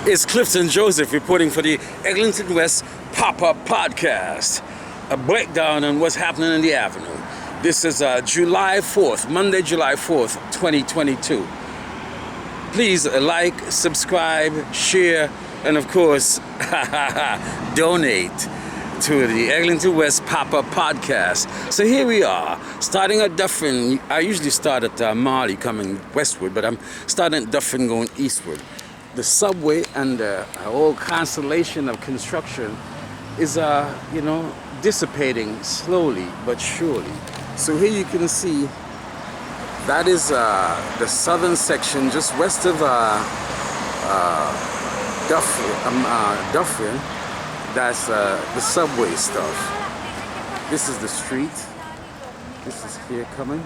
It's Clifton Joseph reporting for the Eglinton West Pop-Up Podcast, a breakdown on what's happening in the avenue. This is July 4th, Monday, July 4th, 2022. Please like, subscribe, share, and of course, donate to the Eglinton West Pop-Up Podcast. So here we are, starting at Dufferin. I usually start at Marley coming westward, but I'm starting at Dufferin going eastward. The subway and the whole constellation of construction is, dissipating slowly but surely. So here you can see that is the southern section just west of Dufferin. That's the subway stuff. This is the street. This is here coming.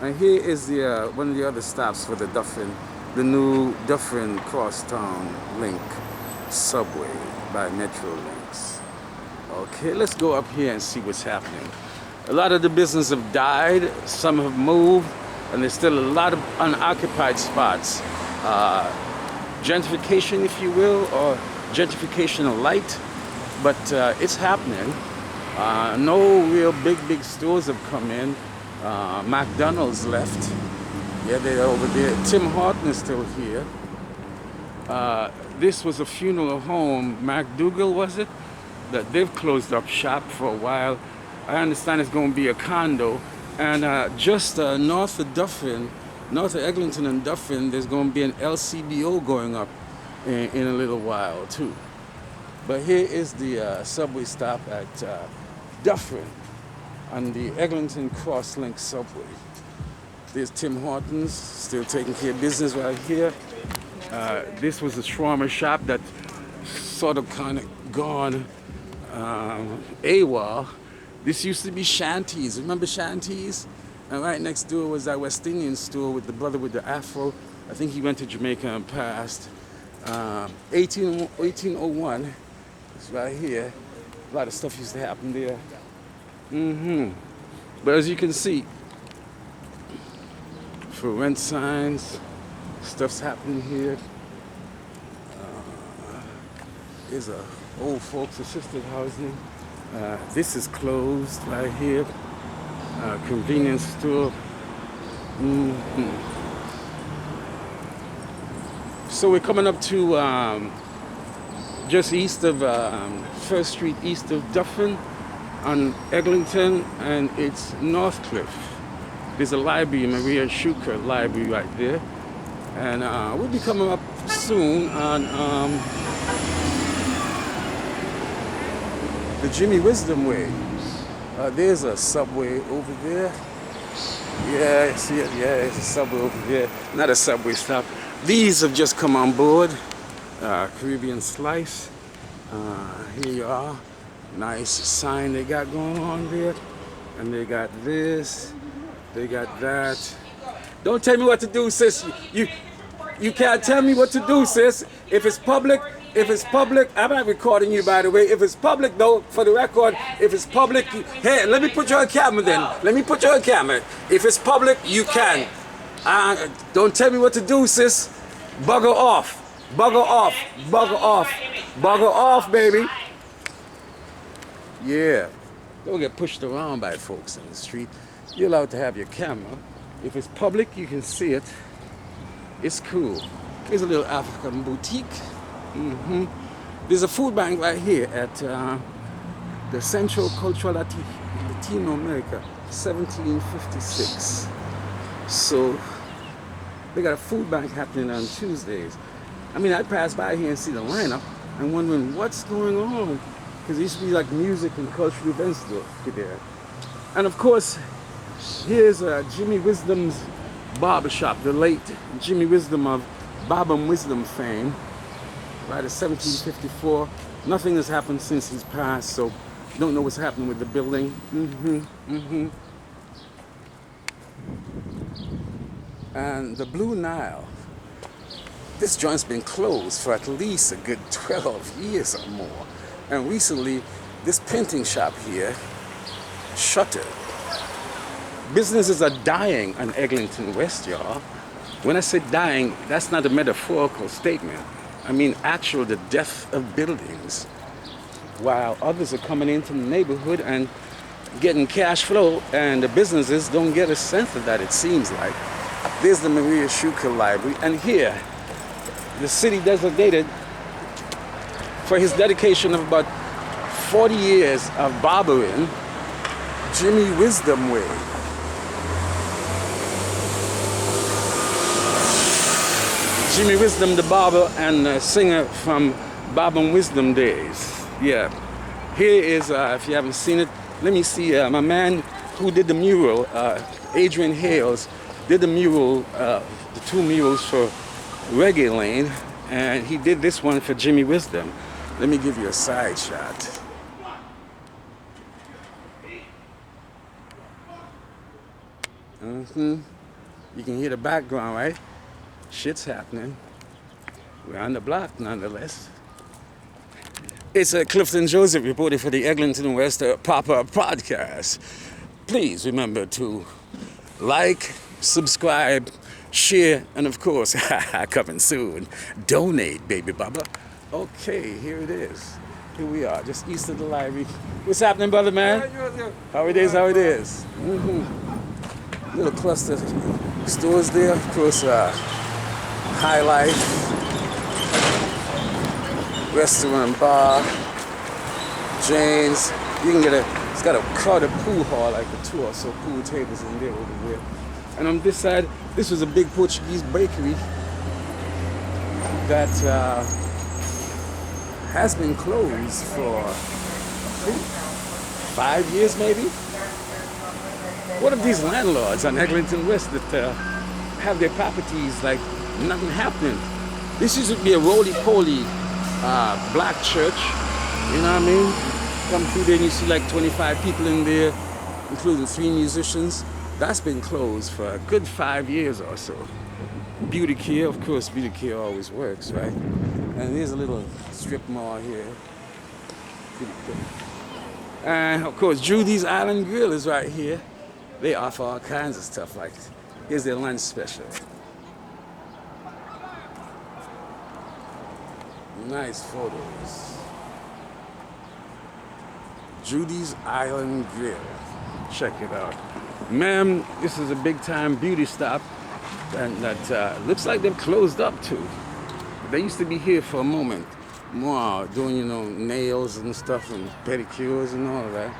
And here is the one of the other stops for the Dufferin. The new Dufferin Crosstown Link subway by Metrolinx. Okay, let's go up here and see what's happening. A lot of the businesses have died, some have moved, and there's still a lot of unoccupied spots. Gentrification, if you will, or gentrification light, but it's happening. No real big stores have come in. McDonald's left. Yeah, they're over there. Tim Horton is still here. This was a funeral home, MacDougall, was it? That they've closed up shop for a while. I understand it's going to be a condo. And just north of Dufferin, north of Eglinton and Dufferin, there's going to be an LCBO going up in a little while too. But here is the subway stop at Dufferin on the Eglinton Crosslink subway. There's Tim Hortons, still taking care of business right here. This was a shawarma shop that sort of kind of gone AWOL. This used to be Shanties. Remember Shanties? And right next door was that West Indian store with the brother with the afro. I think he went to Jamaica and passed. 1801 is right here. A lot of stuff used to happen there. But as you can see, for rent signs, stuff's happening here. There's a old folks assisted housing. This is closed right here. Convenience store. So we're coming up to just east of 1st Street, east of Dufferin on Eglinton, and it's Northcliffe. There's a library, Maria Schuker Library right there. And we'll be coming up soon on the Jimmy Wisdom Way. There's a subway over there. Yeah, I see it. Yeah, it's a subway over there. Not a subway stop. These have just come on board. Caribbean Slice. Here you are. Nice sign they got going on there. And they got this. They got that. Don't tell me what to do, sis. You can't tell me what to do, sis. If it's public, I'm not recording you, by the way. If it's public, though, for the record, if it's public, hey, let me put you on camera then. Let me put you on camera. If it's public, you can. Don't tell me what to do, sis. Bugger off. Bugger off. Bugger off. Bugger off, baby. Yeah. Don't get pushed around by folks in the street. You're allowed to have your camera. If it's public, you can see it. It's cool. Here's a little African boutique. There's a food bank right here at the Central Cultural Latino America, 1756. So they got a food bank happening on Tuesdays. I mean, I pass by here and see the lineup. I'm wondering what's going on, because there used to be like music and cultural events there. And of course, here's Jimmy Wisdom's barbershop, the late Jimmy Wisdom of Bob and Wisdom fame, right at 1754. Nothing has happened since he's passed, so don't know what's happening with the building. And the Blue Nile. This joint's been closed for at least a good 12 years or more. And recently, this printing shop here shuttered. Businesses are dying on Eglinton West, y'all. When I say dying, that's not a metaphorical statement. I mean, actual the death of buildings, while others are coming into the neighborhood and getting cash flow, and the businesses don't get a sense of that, it seems like. There's the Maria Schuker Library, and here, the city designated for his dedication of about 40 years of barbering, Jimmy Wisdom Way. Jimmy Wisdom, the barber and singer from Bob and Wisdom days. Yeah. Here is, if you haven't seen it, let me see, my man who did the mural, Adrian Hales, did the mural, the two murals for Reggae Lane, and he did this one for Jimmy Wisdom. Let me give you a side shot. You can hear the background, right? Shit's happening. We're on the block, nonetheless. It's Clifton Joseph reporting for the Eglinton West Pop-Up Podcast. Please remember to like, subscribe, share, and of course, coming soon, donate, baby baba. Okay, here it is. Here we are, just east of the library. What's happening, brother man? How it is, how it is. Little cluster stores there, of course, High Life, restaurant, bar, Jane's. You can get it's got a crowded pool hall, like the 2 or so pool tables in there over there. And on this side, this was a big Portuguese bakery that has been closed for, I think, 5 years maybe. What of these landlords on Eglinton West that have their properties like nothing happening? This used to be a roly-poly black church, you know what I mean? Come through there and you see like 25 people in there, including 3 musicians. That's been closed for a good 5 years or so. Beauty care, of course, beauty care always works, right? And there's a little strip mall here. And of course, Judy's Island Grill is right here. They offer all kinds of stuff, like here's their lunch special. Nice photos. Judy's Island Grill. Check it out. Ma'am, this is a big time beauty stop and that looks like they've closed up too. They used to be here for a moment. More doing, you know, nails and stuff and pedicures and all of that.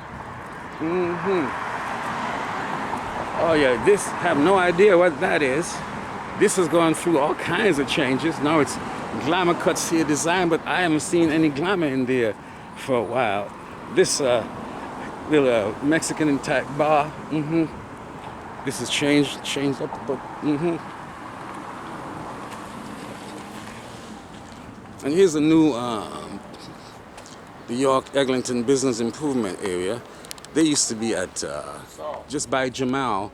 Oh yeah, this, have no idea what that is. This has gone through all kinds of changes. Now it's glamour cuts here design, but I haven't seen any glamour in there for a while. This little Mexican type bar, this has changed up, but And here's a new New York Eglinton Business Improvement Area. They used to be at just by Jamal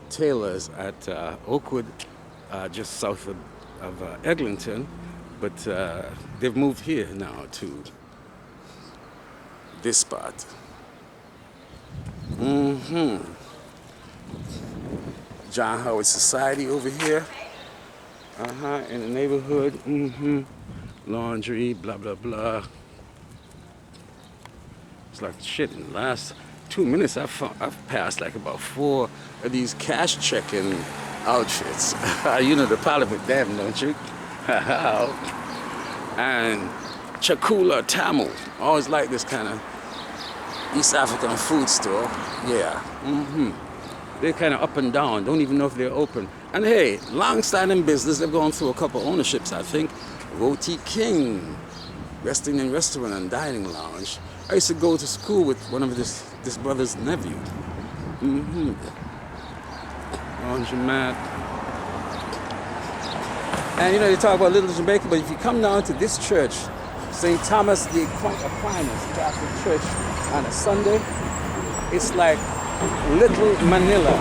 Taylor's at Oakwood, just south of Eglinton, but they've moved here now to this spot. John Howard Society over here. In the neighborhood. Laundry, blah blah blah. It's like shit. In the last 2 minutes, I've passed like about 4 of these cash checking outfits. You know the problem with them, don't you? And Chakula Tamil. Always like this kind of East African food store. Yeah. They're kind of up and down. Don't even know if they're open. And hey, long-standing business. They've gone through a couple ownerships, I think. Roti King, Resting and Restaurant and Dining Lounge. I used to go to school with one of this brother's nephew. Laundromat. And you know, they talk about Little Jamaica, but if you come down to this church, St. Thomas the Aquinas Catholic Church on a Sunday, it's like Little Manila.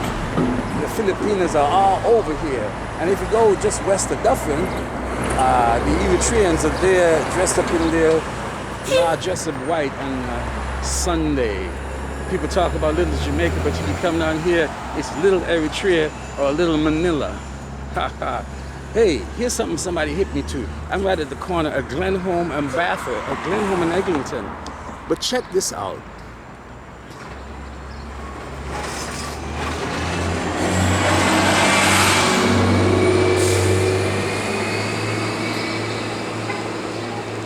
The Filipinos are all over here. And if you go just west of Dufferin, the Eritreans are there dressed up in their dress of white on Sunday. People talk about Little Jamaica, but if you come down here, it's Little Eritrea or Little Manila. Hey, here's something somebody hit me to. I'm right at the corner of Glenholm and Bathurst, or Glenholm and Eglinton. But check this out.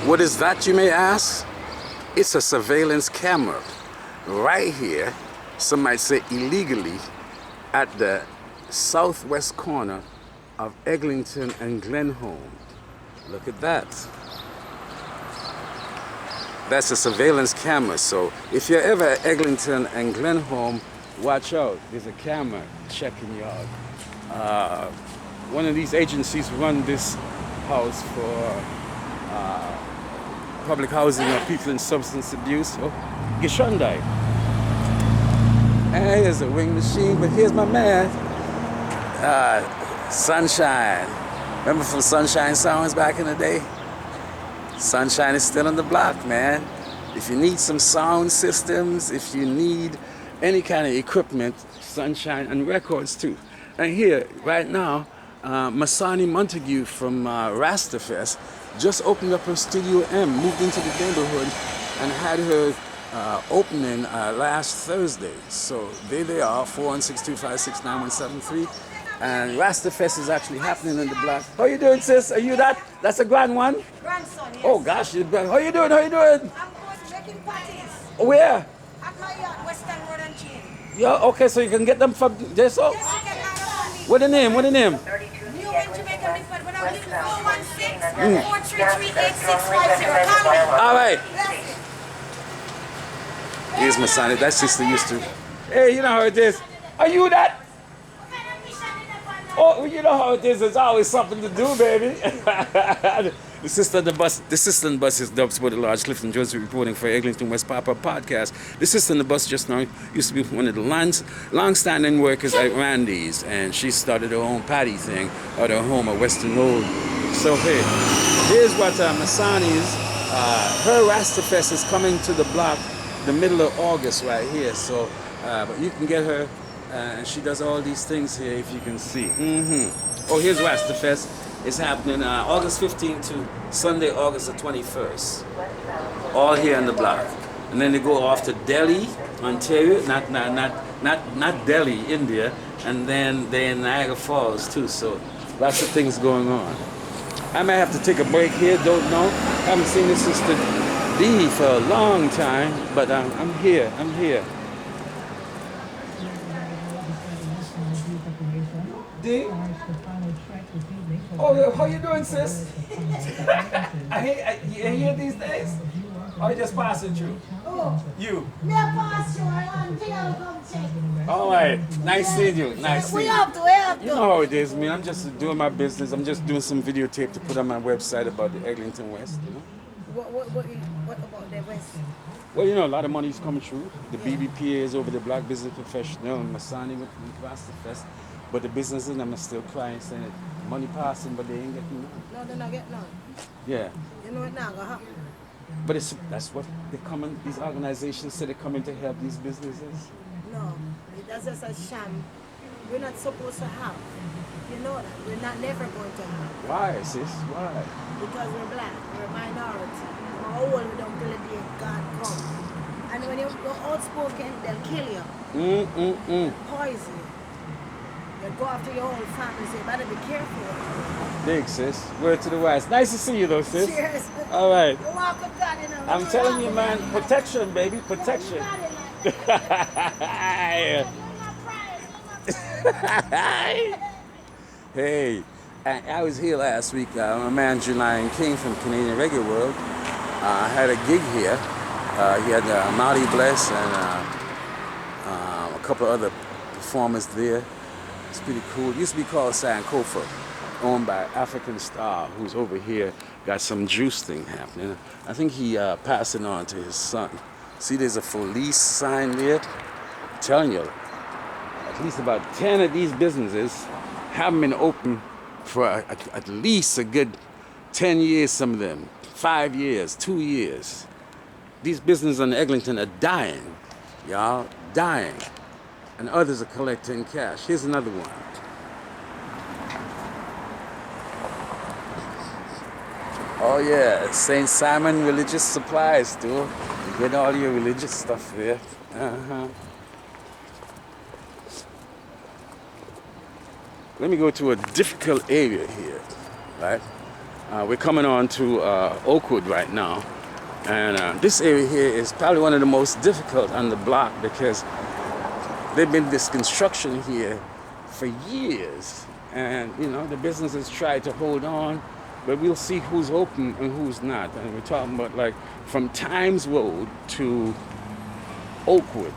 What is that, you may ask? It's a surveillance camera right here, some might say illegally, at the southwest corner of Eglinton and Glenholm. Look at that. That's a surveillance camera. So if you're ever at Eglinton and Glenholm, watch out. There's a camera checking you out. One of these agencies run this house for public housing of people in substance abuse. Oh, Gishundai. And here's a wing machine, but here's my man. Sunshine. Remember from Sunshine songs back in the day? Sunshine is still on the block, man. If you need some sound systems, if you need any kind of equipment, Sunshine and records too. And here, right now, Masani Montague from Rastafest just opened up her Studio M, moved into the neighborhood, and had her opening last Thursday. So there they are, 416-256-9173. And Rastafest is actually happening in the block. How you doing, sis? Are you that? That's a grand one? Grandson, yes. Oh gosh, how you doing? How you doing? I'm going making parties. Where? At my yard, Western Road and Chain. Yeah, okay, so you can get them from there, so? Yes, you can have them on me. What the name? What the name? New in Jamaica, Clifton, but I'm looking 416-433-8650. Call me. All right. Bless it. Here's my son. That sister used to. Hey, you know how it is. Are you that? Oh, you know how it is. There's always something to do, baby. The sister on the bus is Dubs with the large Clifton Joseph reporting for Eglinton West Papa podcast. The sister on the bus just now used to be one of the long-standing workers at Randy's, and she started her own patty thing at her home at Western Road. So hey, here's what Masani's, her Rastafest is coming to the block the middle of August right here. So, but you can get her. And she does all these things here, if you can see. Oh, here's Rastafest. It's happening August 15th to Sunday, August the 21st. All here in the block. And then they go off to Delhi, Ontario, not Delhi, India. And then they're in Niagara Falls too. So lots of things going on. I might have to take a break here, don't know. Haven't seen this sister D for a long time, but I'm here. D? Oh, how you doing, sis? I hear these days? Or you just passing through? Oh, You? me a pass you until you come check. All right. Nice seeing you. Nice seeing We you. have to. You know how it is, man. I'm just doing my business. I'm just doing some videotape to put on my website about the Eglinton West, you know? What about the West? Well, you know, a lot of money is coming through. The BBPA is over the Black Business Professional and Masani with Rastafest. But the businesses, I'm still crying, saying money passing, but they ain't getting none. No, they're not getting none. Yeah. You know it now gonna happen. But that's what these organizations say they're coming to help these businesses. No, that's just a sham. We're not supposed to have. You know that. We're not never going to have. Why, sis? Why? Because we're black. We're a minority. We're old. We don't till the day God comes. And when you're outspoken, they'll kill you. Poison you. They'll go after your whole family. So you better be careful. Big, sis. Word to the wise. Nice to see you, though, sis. Cheers. All right. You walk with God, you know. I'm telling you, man, protection, baby, protection. Hey, I was here last week. My man Julian King from Canadian Reggae World had a gig here. He had Marty Bless and a couple of other performers there. It's pretty cool. It used to be called Sankofa, owned by African Star, who's over here, got some juice thing happening. I think he passed it on to his son. See, there's a police sign there. I'm telling you, at least about 10 of these businesses haven't been open for at least a good 10 years, some of them. 5 years, 2 years. These businesses in Eglinton are dying, y'all, dying. And others are collecting cash. Here's another one. Oh yeah, St. Simon Religious Supplies, too. You get all your religious stuff there. Uh-huh. Let me go to a difficult area here, right? We're coming on to Oakwood right now. And this area here is probably one of the most difficult on the block because there's been this construction here for years. And, you know, the businesses try to hold on, but we'll see who's open and who's not. And we're talking about like from Times Road to Oakwood.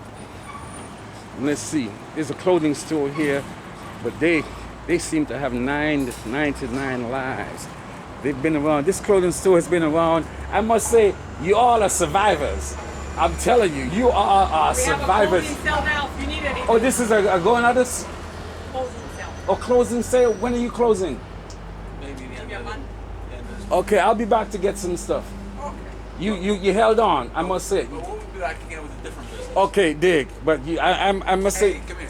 Let's see, there's a clothing store here, but they seem to have 99 lives. They've been around, this clothing store has been around. I must say, you all are survivors. I'm telling you, you are survivors. We have a clothing sale now if you need anything. Oh, this is a going out of Closing sale. oh, closing sale? When are you closing? Maybe a month. Okay, I'll be back to get some stuff. Okay. You held on, I must say. But we'll be back again with a different business. Okay, dig, but I must Hey, say. come here.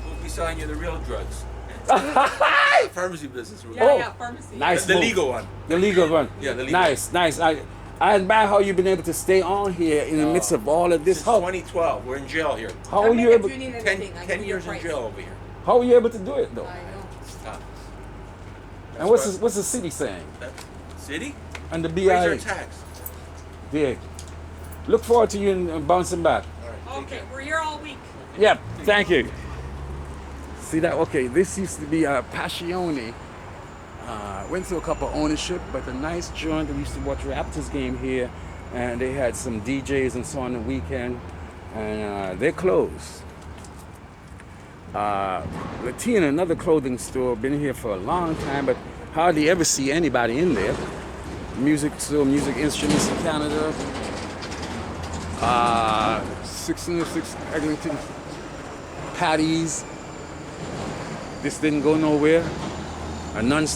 We'll be selling you the real drugs. Pharmacy business. Yeah, pharmacy. Nice. The legal one. The legal one. Yeah, the legal Nice. I admire how you've been able to stay on here in the midst of all of this. Since How 2012. We're in jail here. are you able? 10 years in jail over here. How are you able to do it though? I know. It's tough. And what's the city saying? City? And the Raise our BIA. tax. Dig. Look forward to you bouncing back. All right. Okay, we're here all week. Yep. Thank you. See that? Okay, this used to be Passione. Went through a couple of ownership, but a nice joint. We used to watch Raptors game here, and they had some DJs and so on the weekend, and they're closed. Latina, another clothing store, been here for a long time, but hardly ever see anybody in there. Music store, music instruments in Canada. 1606 Eglinton. Patties. This didn't go nowhere. A non